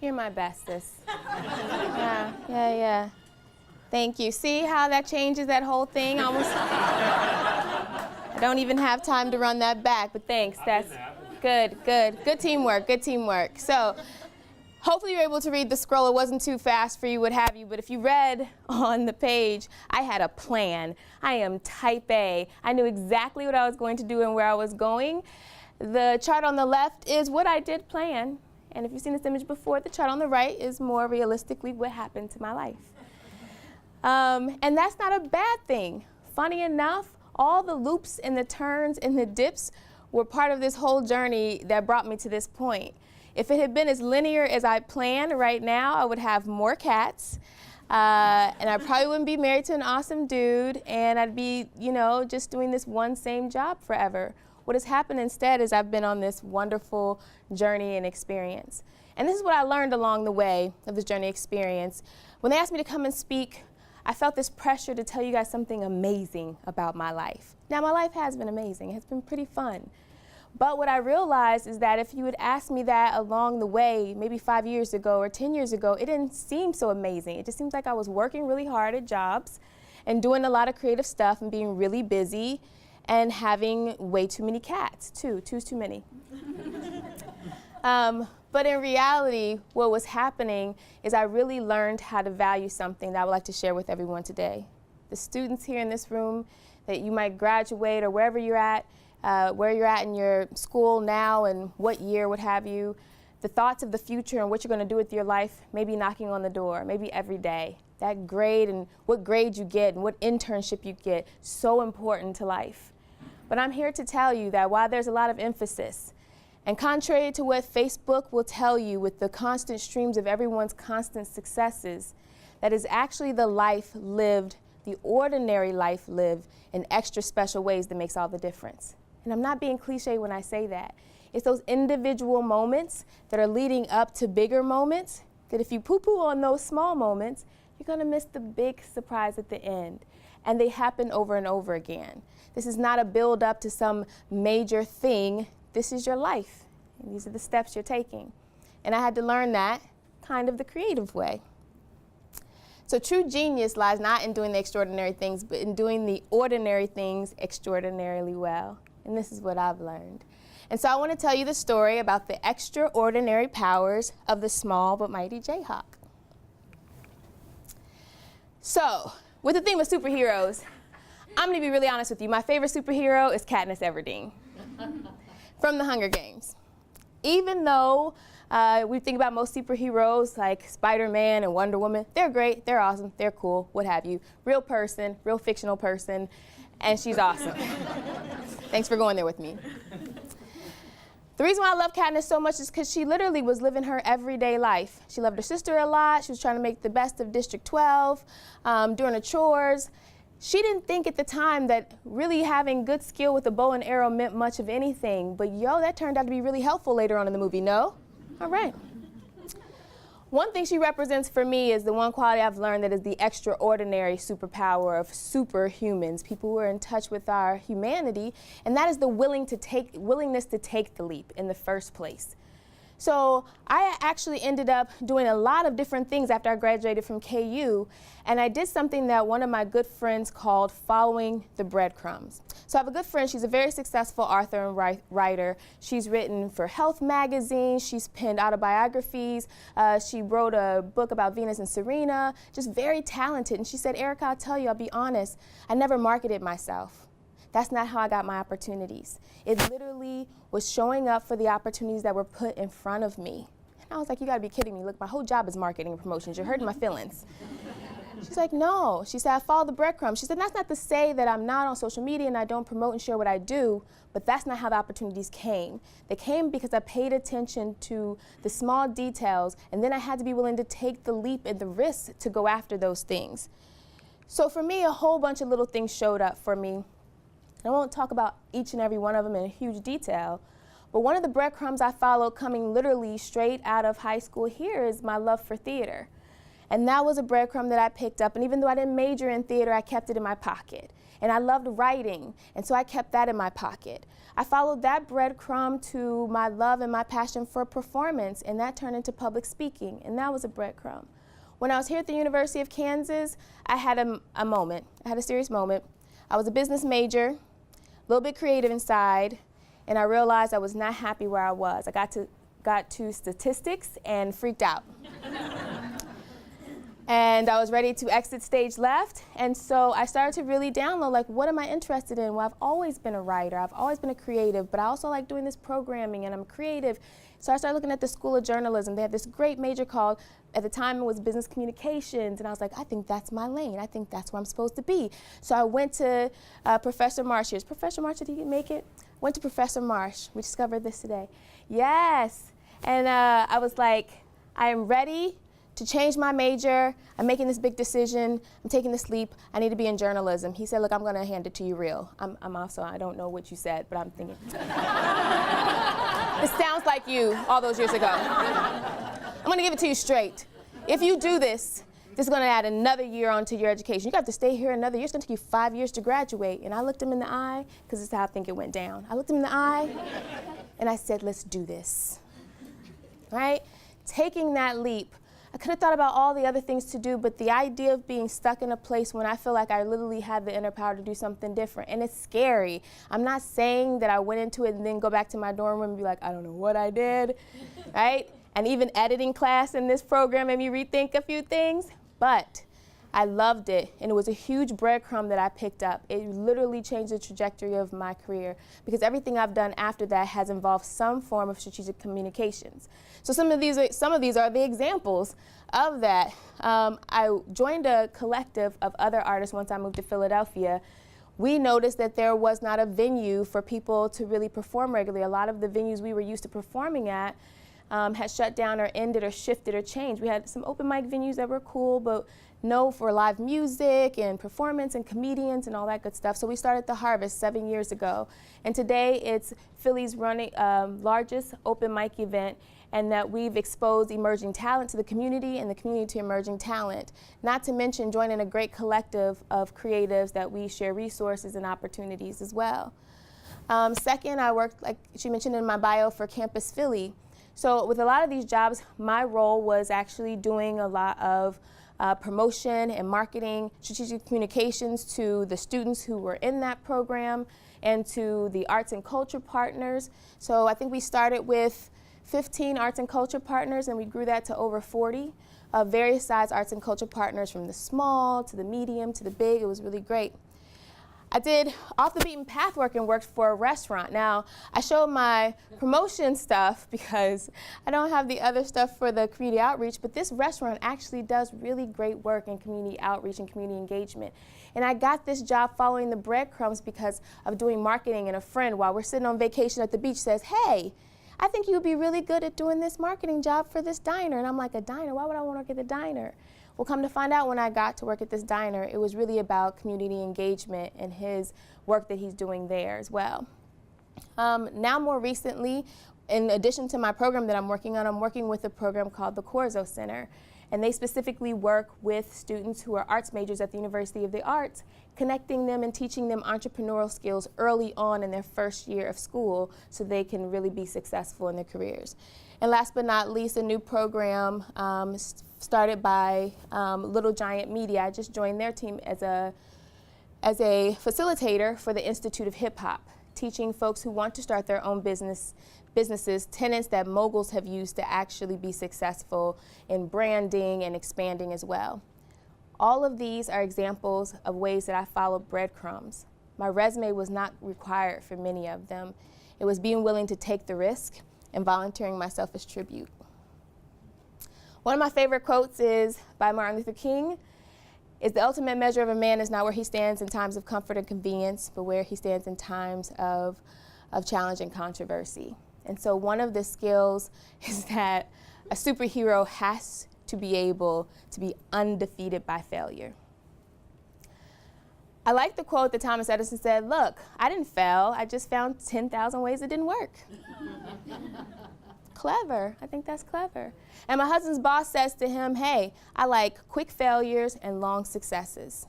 You're my bestest. Yeah. Thank you. See how that changes that whole thing? Almost. I don't even have time to run that back, but thanks. That's good. Good teamwork. So, hopefully you're able to read the scroll. It wasn't too fast for you, what have you, but if you read on the page, I had a plan. I am type A. I knew exactly what I was going to do and where I was going. The chart on the left is what I did plan. And if you've seen this image before, the chart on the right is more realistically what happened to my life. And that's not a bad thing. Funny enough, all the loops and the turns and the dips were part of this whole journey that brought me to this point. If it had been as linear as I planned right now, I would have more cats, and I probably wouldn't be married to an awesome dude, and I'd be, just doing this one same job forever. What has happened instead is I've been on this wonderful journey and experience. And this is what I learned along the way of this journey experience. When they asked me to come and speak, I felt this pressure to tell you guys something amazing about my life. Now, my life has been amazing. It's been pretty fun. But what I realized is that if you had asked me that along the way, maybe 5 years ago or 10 years ago, it didn't seem so amazing. It just seems like I was working really hard at jobs and doing a lot of creative stuff and being really busy and having way too many cats, two's too many. But in reality, what was happening is I really learned how to value something that I would like to share with everyone today. The students here in this room, that you might graduate or wherever you're at, where you're at in your school now and what year, what have you, the thoughts of the future and what you're going to do with your life may be knocking on the door, maybe every day. That grade and what grade you get and what internship you get, so important to life. But I'm here to tell you that while there's a lot of emphasis, and contrary to what Facebook will tell you with the constant streams of everyone's constant successes, that is actually the life lived, the ordinary life lived in extra special ways that makes all the difference. And I'm not being cliche when I say that. It's those individual moments that are leading up to bigger moments that if you poo-poo on those small moments, you're going to miss the big surprise at the end. And they happen over and over again. This is not a build up to some major thing. This is your life. And these are the steps you're taking. And I had to learn that kind of the creative way. So true genius lies not in doing the extraordinary things, but in doing the ordinary things extraordinarily well. And this is what I've learned. And so I want to tell you the story about the extraordinary powers of the small but mighty Jayhawk. So, with the theme of superheroes, I'm going to be really honest with you. My favorite superhero is Katniss Everdeen from the Hunger Games. Even though we think about most superheroes like Spider-Man and Wonder Woman, they're great, they're awesome, they're cool, what have you. Real person, real fictional person, and she's awesome. Thanks for going there with me. The reason why I love Katniss so much is because she literally was living her everyday life. She loved her sister a lot. She was trying to make the best of District 12, doing her chores. She didn't think at the time that really having good skill with a bow and arrow meant much of anything. But that turned out to be really helpful later on in the movie, no? All right. One thing she represents for me is the one quality I've learned that is the extraordinary superpower of superhumans, people who are in touch with our humanity, and that is the willingness to take the leap in the first place. So I actually ended up doing a lot of different things after I graduated from KU, and I did something that one of my good friends called following the breadcrumbs. So I have a good friend, she's a very successful author and writer. She's written for Health magazine, she's penned autobiographies, she wrote a book about Venus and Serena, just very talented. And she said, Erica, I'll tell you, I'll be honest, I never marketed myself. That's not how I got my opportunities. It literally was showing up for the opportunities that were put in front of me. And I was like, you gotta be kidding me. Look, my whole job is marketing and promotions. You're hurting my feelings. She's like, no. She said, I follow the breadcrumbs. She said, that's not to say that I'm not on social media and I don't promote and share what I do, but that's not how the opportunities came. They came because I paid attention to the small details, and then I had to be willing to take the leap and the risk to go after those things. So for me, a whole bunch of little things showed up for me. I won't talk about each and every one of them in huge detail, but one of the breadcrumbs I followed coming literally straight out of high school here is my love for theater. And that was a breadcrumb that I picked up, and even though I didn't major in theater, I kept it in my pocket. And I loved writing, and so I kept that in my pocket. I followed that breadcrumb to my love and my passion for performance, and that turned into public speaking, and that was a breadcrumb. When I was here at the University of Kansas, I had a moment. I had a serious moment. I was a business major, a little bit creative inside, and I realized I was not happy where I was. I got to statistics and freaked out. And I was ready to exit stage left, and so I started to really download, like, what am I interested in? Well, I've always been a writer, I've always been a creative, but I also like doing this programming, and I'm creative. So I started looking at the School of Journalism. They had this great major called, at the time it was business communications, and I was like, I think that's my lane. I think that's where I'm supposed to be. So I went to Professor Marsh. Here's Professor Marsh, did he make it? Went to Professor Marsh. We discovered this today. Yes, and I was like, I am ready to change my major. I'm making this big decision. I'm taking this leap. I need to be in journalism. He said, look, I'm gonna hand it to you real. I'm also, I don't know what you said, but I'm thinking. This sounds like you all those years ago. I'm gonna give it to you straight. If you do this, this is gonna add another year onto your education. You got to stay here another year. It's gonna take you 5 years to graduate. And I looked him in the eye, because this is how I think it went down. I looked him in the eye, and I said, let's do this, right? Taking that leap, I could have thought about all the other things to do, but the idea of being stuck in a place when I feel like I literally have the inner power to do something different, and it's scary. I'm not saying that I went into it and then go back to my dorm room and be like, I don't know what I did, right? And even editing class in this program made me rethink a few things, but I loved it, and it was a huge breadcrumb that I picked up. It literally changed the trajectory of my career, because everything I've done after that has involved some form of strategic communications. So some of these are the examples of that. I joined a collective of other artists once I moved to Philadelphia. We noticed that there was not a venue for people to really perform regularly. A lot of the venues we were used to performing at had shut down or ended or shifted or changed. We had some open mic venues that were cool, but no for live music and performance and comedians and all that good stuff. So we started The Harvest 7 years ago. And today it's Philly's largest open mic event, and that we've exposed emerging talent to the community and the community to emerging talent. Not to mention joining a great collective of creatives that we share resources and opportunities as well. Second, I worked, like she mentioned in my bio, for Campus Philly. So with a lot of these jobs, my role was actually doing a lot of promotion and marketing, strategic communications to the students who were in that program and to the arts and culture partners. So I think we started with 15 arts and culture partners, and we grew that to over 40 various size arts and culture partners, from the small to the medium to the big. It was really great. I did off the beaten path work and worked for a restaurant. Now, I showed my promotion stuff because I don't have the other stuff for the community outreach, but this restaurant actually does really great work in community outreach and community engagement. And I got this job following the breadcrumbs because of doing marketing, and a friend, while we're sitting on vacation at the beach, says, hey, I think you would be really good at doing this marketing job for this diner. And I'm like, a diner? Why would I want to work at the diner? Well, come to find out, when I got to work at this diner, it was really about community engagement and his work that he's doing there as well. Now, more recently, in addition to my program that I'm working with a program called the Corzo Center. And they specifically work with students who are arts majors at the University of the Arts, connecting them and teaching them entrepreneurial skills early on in their first year of school so they can really be successful in their careers. And last but not least, a new program started by Little Giant Media. I just joined their team as a facilitator for the Institute of Hip Hop, teaching folks who want to start their own businesses tenets that moguls have used to actually be successful in branding and expanding as well. All of these are examples of ways that I followed breadcrumbs. My resume was not required for many of them. It was being willing to take the risk and volunteering myself as tribute. One of my favorite quotes is by Martin Luther King, is the ultimate measure of a man is not where he stands in times of comfort and convenience, but where he stands in times of challenge and controversy. And so one of the skills is that a superhero has to be able to be undefeated by failure. I like the quote that Thomas Edison said, look, I didn't fail, I just found 10,000 ways it didn't work. Clever, I think that's clever. And my husband's boss says to him, hey, I like quick failures and long successes.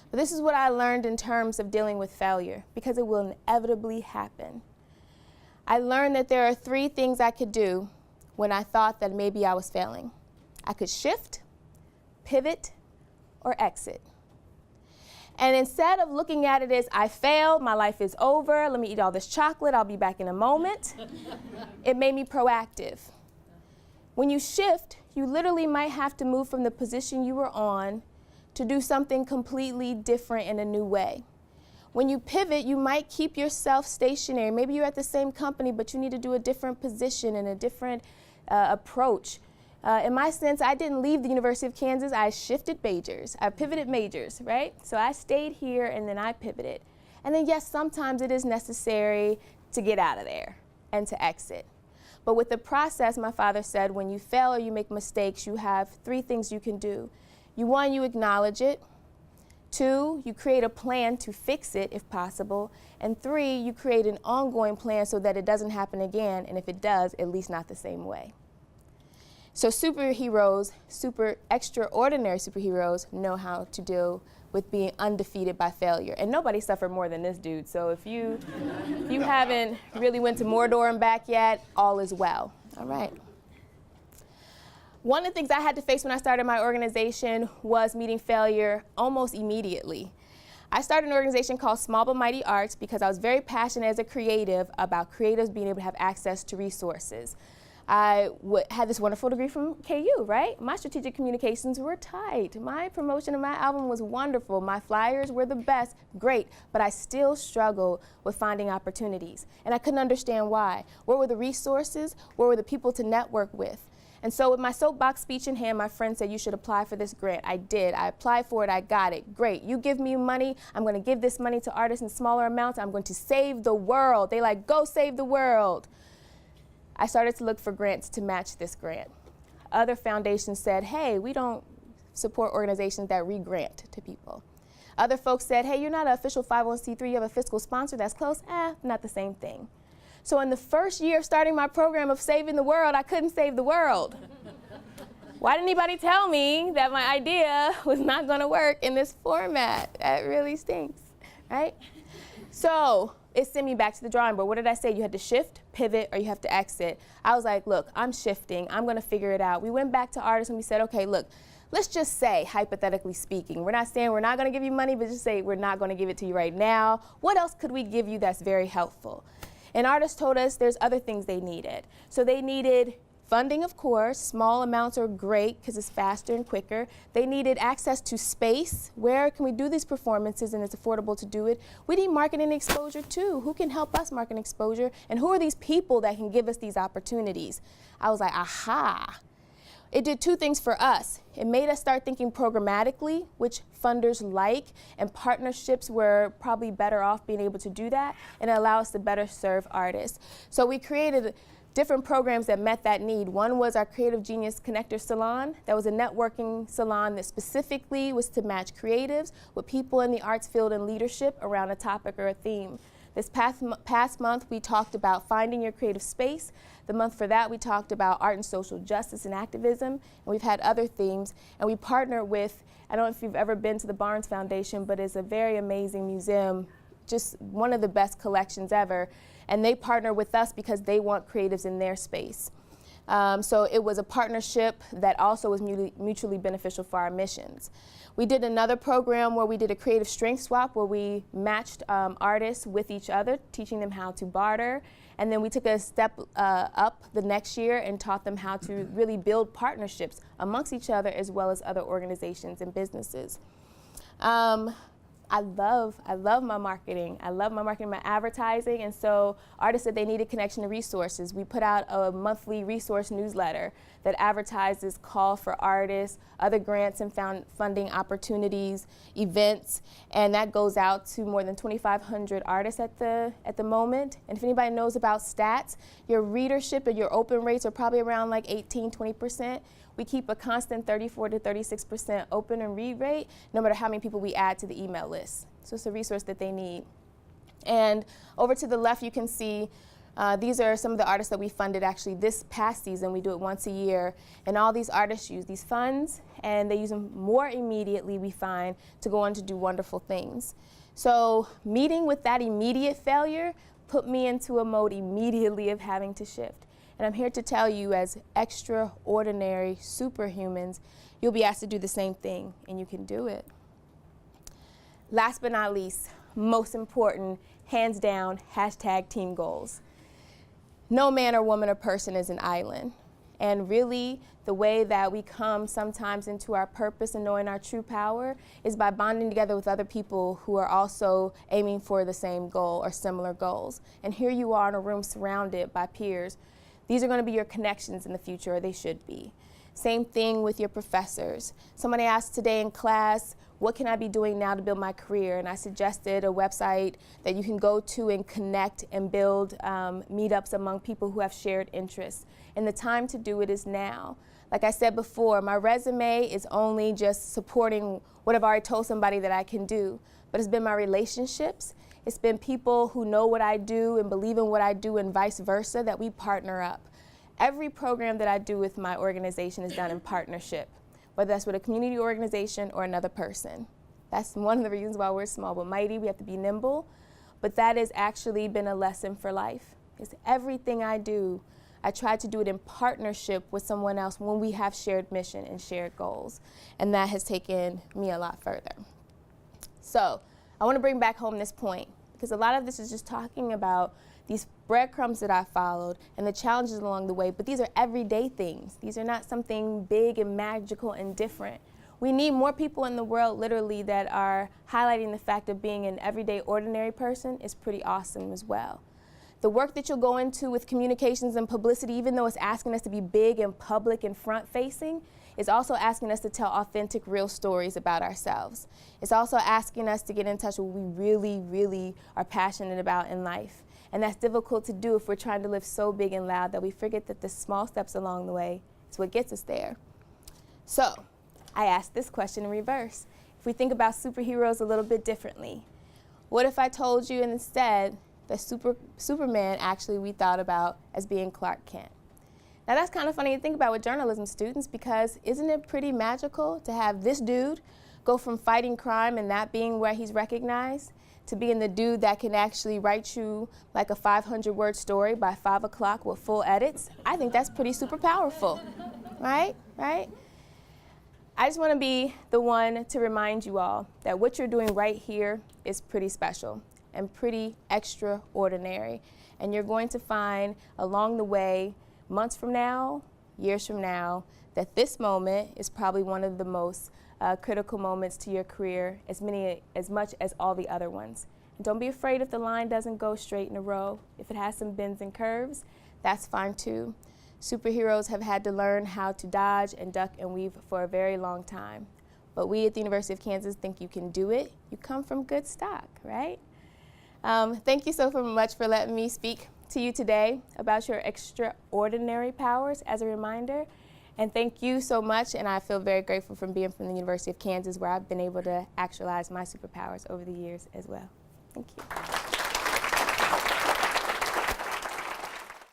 But this is what I learned in terms of dealing with failure, because it will inevitably happen. I learned that there are 3 things I could do when I thought that maybe I was failing. I could shift, pivot, or exit. And instead of looking at it as I failed, my life is over, let me eat all this chocolate, I'll be back in a moment, it made me proactive. When you shift, you literally might have to move from the position you were on to do something completely different in a new way. When you pivot, you might keep yourself stationary. Maybe you're at the same company, but you need to do a different position and a different approach. In my sense, I didn't leave the University of Kansas, I shifted majors. I pivoted majors, right? So I stayed here and then I pivoted. And then yes, sometimes it is necessary to get out of there and to exit. But with the process, my father said, when you fail or you make mistakes, you have 3 things you can do. One, you acknowledge it. 2, you create a plan to fix it if possible. And 3, you create an ongoing plan so that it doesn't happen again, and if it does, at least not the same way. So superheroes, extraordinary superheroes, know how to deal with being undefeated by failure. And nobody suffered more than this dude, so if you haven't really went to Mordor and back yet, all is well. All right. One of the things I had to face when I started my organization was meeting failure almost immediately. I started an organization called Small But Mighty Arts because I was very passionate as a creative about creatives being able to have access to resources. I had this wonderful degree from KU, right? My strategic communications were tight. My promotion of my album was wonderful. My flyers were the best, great, but I still struggled with finding opportunities. And I couldn't understand why. Where were the resources? Where were the people to network with? And so with my soapbox speech in hand, my friend said, you should apply for this grant. I did. I applied for it. I got it. Great. You give me money. I'm going to give this money to artists in smaller amounts. I'm going to save the world. They like, go save the world. I started to look for grants to match this grant. Other foundations said, hey, we don't support organizations that re-grant to people. Other folks said, hey, you're not an official 501c3. You have a fiscal sponsor that's close. Not the same thing. So in the first year of starting my program of saving the world, I couldn't save the world. Why didn't anybody tell me that my idea was not going to work in this format? That really stinks, right? So it sent me back to the drawing board. What did I say? You had to shift, pivot, or you have to exit. I was like, look, I'm shifting. I'm going to figure it out. We went back to artists and we said, okay, look, let's just say, hypothetically speaking, we're not saying we're not going to give you money, but just say we're not going to give it to you right now. What else could we give you that's very helpful? And artists told us there's other things they needed. So they needed funding, of course. Small amounts are great because it's faster and quicker. They needed access to space. Where can we do these performances and it's affordable to do it? We need marketing exposure too. Who can help us market exposure? And who are these people that can give us these opportunities? I was like, aha. It did 2 things for us. It made us start thinking programmatically, which funders like, and partnerships were probably better off being able to do that, and it allowed us to better serve artists. So we created different programs that met that need. One was our Creative Genius Connector Salon. That was a networking salon that specifically was to match creatives with people in the arts field and leadership around a topic or a theme. This past month, we talked about finding your creative space. The month for that, we talked about art and social justice and activism, and we've had other themes. And we partnered with, I don't know if you've ever been to the Barnes Foundation, but it's a very amazing museum, just one of the best collections ever. And they partner with us because they want creatives in their space. So it was a partnership that also was mutually beneficial for our missions. We did another program where we did a creative strength swap where we matched artists with each other, teaching them how to barter. And then we took a step up the next year and taught them how to really build partnerships amongst each other as well as other organizations and businesses. I love my marketing. I love my marketing, my advertising, and so artists said they needed connection to resources. We put out a monthly resource newsletter that advertises call for artists, other grants and funding opportunities, events, and that goes out to more than 2,500 artists at the moment. And if anybody knows about stats, your readership and your open rates are probably around like 18-20%. We keep a constant 34 to 36% open and read rate, no matter how many people we add to the email list. So it's a resource that they need. And over to the left, you can see These are some of the artists that we funded actually this past season. We do it once a year. And all these artists use these funds, and they use them more immediately, we find, to go on to do wonderful things. So meeting with that immediate failure put me into a mode immediately of having to shift. And I'm here to tell you, as extraordinary superhumans, you'll be asked to do the same thing, and you can do it. Last but not least, most important, hands down, hashtag team goals. No man or woman or person is an island. And really, the way that we come sometimes into our purpose and knowing our true power is by bonding together with other people who are also aiming for the same goal or similar goals. And here you are in a room surrounded by peers. These are going to be your connections in the future, or they should be. Same thing with your professors. Somebody asked today in class, what can I be doing now to build my career? And I suggested a website that you can go to and connect and build meetups among people who have shared interests. And the time to do it is now. Like I said before, my resume is only just supporting what I've already told somebody that I can do. But it's been my relationships. It's been people who know what I do and believe in what I do, and vice versa, that we partner up. Every program that I do with my organization is done in partnership, whether that's with a community organization or another person. That's one of the reasons why we're small but mighty. We have to be nimble. But that has actually been a lesson for life. It's everything I do, I try to do it in partnership with someone else when we have shared mission and shared goals. And that has taken me a lot further. So I want to bring back home this point, because a lot of this is just talking about these breadcrumbs that I followed and the challenges along the way, but these are everyday things. These are not something big and magical and different. We need more people in the world, literally, that are highlighting the fact of being an everyday, ordinary person is pretty awesome as well. The work that you'll go into with communications and publicity, even though it's asking us to be big and public and front-facing, is also asking us to tell authentic, real stories about ourselves. It's also asking us to get in touch with what we really, really are passionate about in life. And that's difficult to do if we're trying to live so big and loud that we forget that the small steps along the way is what gets us there. So I asked this question in reverse. If we think about superheroes a little bit differently, what if I told you instead that Superman actually we thought about as being Clark Kent? Now that's kind of funny to think about with journalism students, because isn't it pretty magical to have this dude go from fighting crime and that being where he's recognized to being the dude that can actually write you like a 500-word story by 5 o'clock with full edits? I think that's pretty super powerful, right? Right? I just want to be the one to remind you all that what you're doing right here is pretty special and pretty extraordinary. And you're going to find along the way, months from now, years from now, that this moment is probably one of the most critical moments to your career, as much as all the other ones. And don't be afraid if the line doesn't go straight in a row. If it has some bends and curves, that's fine too. Superheroes have had to learn how to dodge and duck and weave for a very long time. But we at the University of Kansas think you can do it. You come from good stock, right? Thank you so much for letting me speak to you today about your extraordinary powers as a reminder. And thank you so much, and I feel very grateful from being from the University of Kansas, where I've been able to actualize my superpowers over the years as well. Thank you.